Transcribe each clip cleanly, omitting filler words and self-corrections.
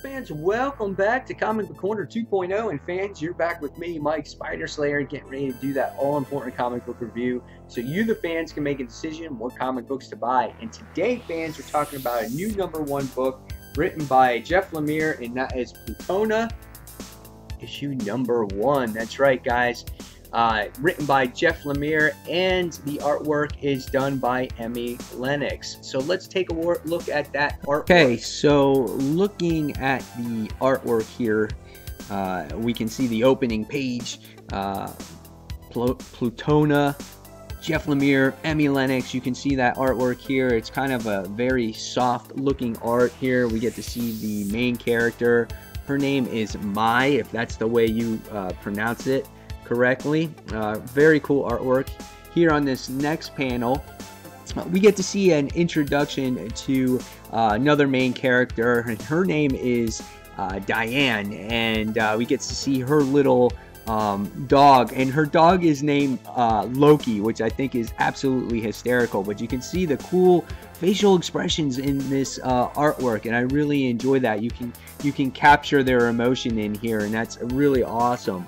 fans, welcome back to Comic Book Corner 2.0. And fans, you're back with me, Mike Spider Slayer, getting ready to do that all-important comic book review so you, the fans, can make a decision what comic books to buy. And today, fans, we're talking about a new #1 book written by Jeff Lemire, and that is Plutona, issue #1. That's right, guys. Written by Jeff Lemire, and the artwork is done by Emi Lenox. So let's take a look at that artwork. Okay, so looking at the artwork here, we can see the opening page, Plutona, Jeff Lemire, Emi Lenox. You can see that artwork here. It's kind of a very soft looking art here. We get to see the main character. Her name is Mai, if that's the way you pronounce it correctly. Very cool artwork. Here on this next panel, we get to see an introduction to another main character. Her name is Diane, and we get to see her little dog, and her dog is named Loki, which I think is absolutely hysterical. But you can see the cool facial expressions in this artwork, and I really enjoy that. You can capture their emotion in here, and that's really awesome.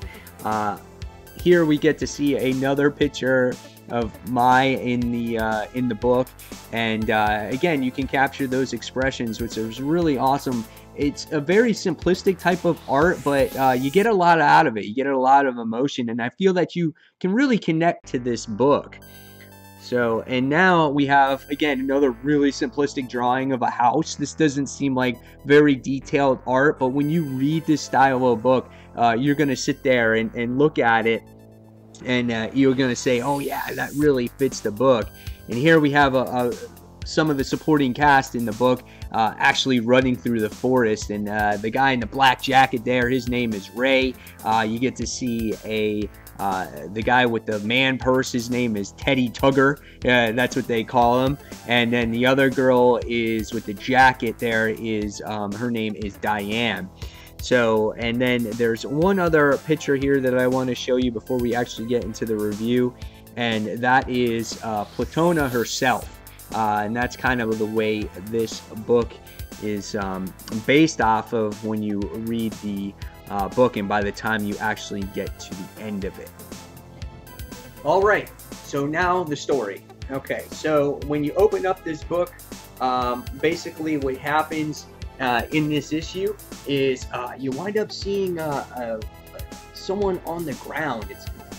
Here we get to see another picture of Mai in the book, and again, you can capture those expressions, which is really awesome. It's a very simplistic type of art, but you get a lot out of it. You get a lot of emotion, and I feel that you can really connect to this book. So, and now we have, again, another really simplistic drawing of a house. This doesn't seem like very detailed art, but when you read this style of book, you're going to sit there and look at it, and you're going to say, oh yeah, that really fits the book. And here we have some of the supporting cast in the book actually running through the forest, and the guy in the black jacket there, his name is Ray. You get to see the guy with the man purse, his name is Teddy Tugger. That's what they call him. And then the other girl is with the jacket there, is her name is Diane. So, and then there's one other picture here that I want to show you before we actually get into the review, and that is Plutona herself. And that's kind of the way this book is based off of when you read the book, and by the time you actually get to the end of it. All right, so now the story. Okay, so when you open up this book, basically what happens in this issue is you wind up seeing someone on the ground.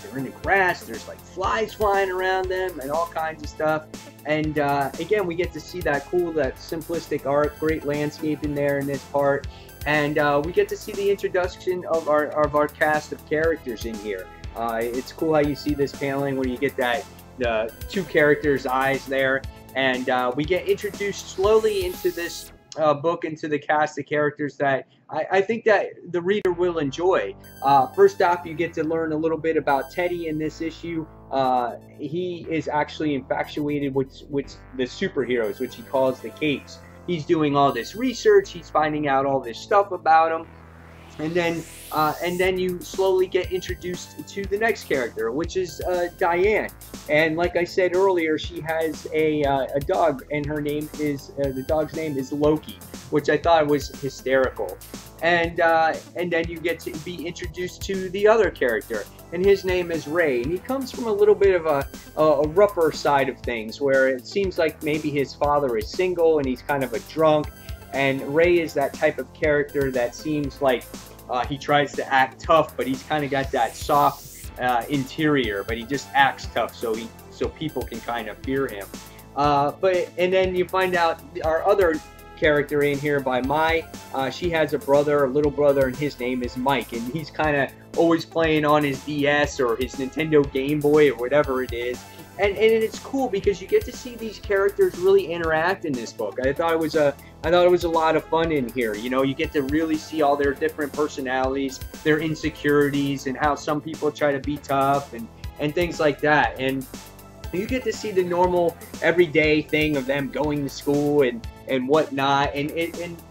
They're in the grass, there's like flies flying around them and all kinds of stuff. And again, we get to see that simplistic art, great landscape in there in this part. And we get to see the introduction of our cast of characters in here. It's cool how you see this paneling where you get the two characters' eyes there. And we get introduced slowly into this book, into the cast of characters that I think that the reader will enjoy. First off, you get to learn a little bit about Teddy in this issue. He is actually infatuated with the superheroes, which he calls the Capes. He's doing all this research, he's finding out all this stuff about them. And then you slowly get introduced to the next character, which is Diane. And like I said earlier, she has a dog, and her name is the dog's name is Loki, which I thought was hysterical. And then you get to be introduced to the other character, and his name is Ray. And he comes from a little bit of a rougher side of things, where it seems like maybe his father is single and he's kind of a drunk. And Ray is that type of character that seems like he tries to act tough, but he's kind of got that soft interior, but he just acts tough so people can kind of fear him. And then you find out our other character in here by Mai. She has a little brother, and his name is Mike, and he's kind of always playing on his DS or his Nintendo Game Boy or whatever it is. And it's cool because you get to see these characters really interact in this book. I thought it was a lot of fun in here. You know, you get to really see all their different personalities, their insecurities, and how some people try to be tough and things like that. And you get to see the normal everyday thing of them going to school and whatnot. And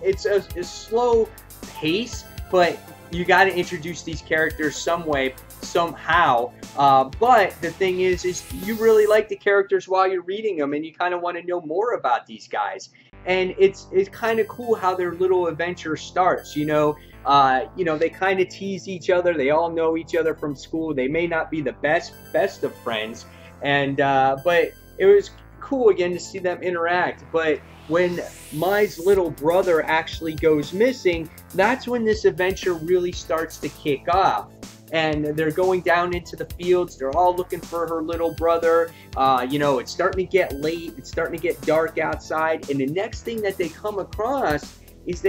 it's a slow pace, but you got to introduce these characters somehow. But the thing is you really like the characters while you're reading them, and you kind of want to know more about these guys. and it's kind of cool how their little adventure starts. They kind of tease each other. They all know each other from school. They may not be the best of friends, and but it was cool again to see them interact. But when Mai's little brother actually goes missing, that's when this adventure really starts to kick off. And they're going down into the fields. They're all looking for her little brother. It's starting to get late. It's starting to get dark outside. And the next thing that they come across is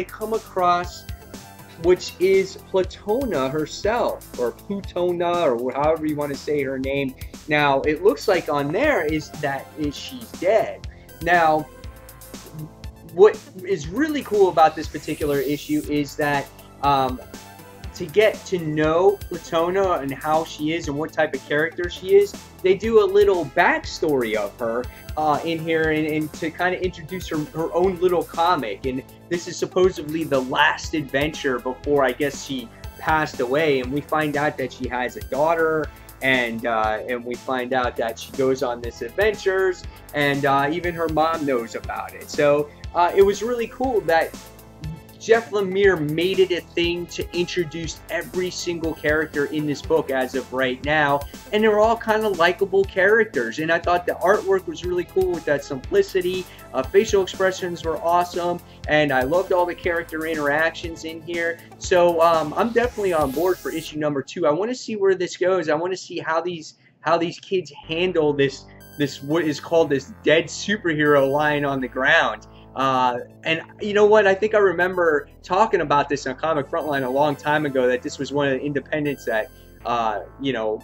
which is Plutona herself, or Plutona, or however you want to say her name. Now, it looks like on there is she's dead. Now, what is really cool about this particular issue is that to get to know Plutona and how she is and what type of character she is, they do a little backstory of her in here, and to kind of introduce her own little comic. And this is supposedly the last adventure before, I guess, she passed away. And we find out that she has a daughter, and we find out that she goes on this adventures, and even her mom knows about it. So it was really cool that Jeff Lemire made it a thing to introduce every single character in this book as of right now, and they're all kind of likable characters. And I thought the artwork was really cool with that simplicity. Facial expressions were awesome, and I loved all the character interactions in here. So I'm definitely on board for issue number 2. I want to see where this goes. I want to see how these kids handle this what is called this dead superhero lying on the ground. And you know what? I think I remember talking about this on Comic Frontline a long time ago, that this was one of the independents that,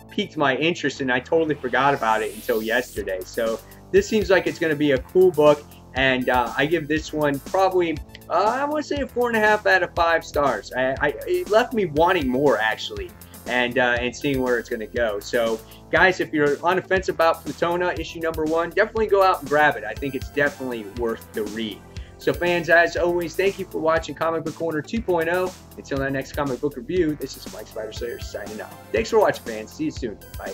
piqued my interest, and I totally forgot about it until yesterday. So this seems like it's going to be a cool book, and I give this one probably, I want to say a 4.5 out of 5 stars. It left me wanting more, actually, and seeing where it's going to go. So guys, if you're on the fence about Plutona issue number 1, definitely go out and grab it. I think it's definitely worth the read. So fans, as always, thank you for watching Comic Book Corner 2.0. Until that next comic book review, this is Mike Spider Slayer signing off. Thanks for watching, fans. See you soon. Bye.